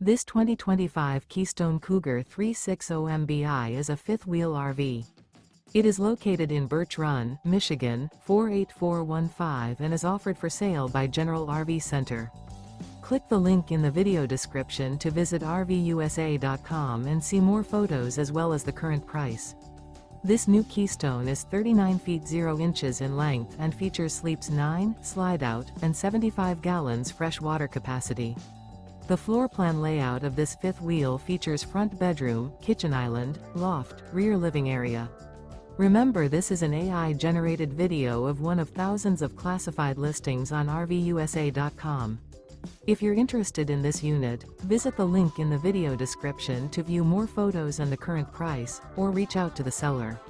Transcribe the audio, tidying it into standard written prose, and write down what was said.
This 2025 Keystone Cougar 360 MBI is a fifth-wheel RV. It is located in Birch Run, Michigan, 48415 and is offered for sale by General RV Center. Click the link in the video description to visit RVUSA.com and see more photos as well as the current price. This new Keystone is 39 feet 0 inches in length and features sleeps 9, Slideout, and 75 gallons fresh water capacity. The floor plan layout of this fifth wheel features front bedroom, kitchen island, loft, rear living area. Remember, this is an AI-generated video of one of thousands of classified listings on RVUSA.com. If you're interested in this unit, visit the link in the video description to view more photos and the current price, or reach out to the seller.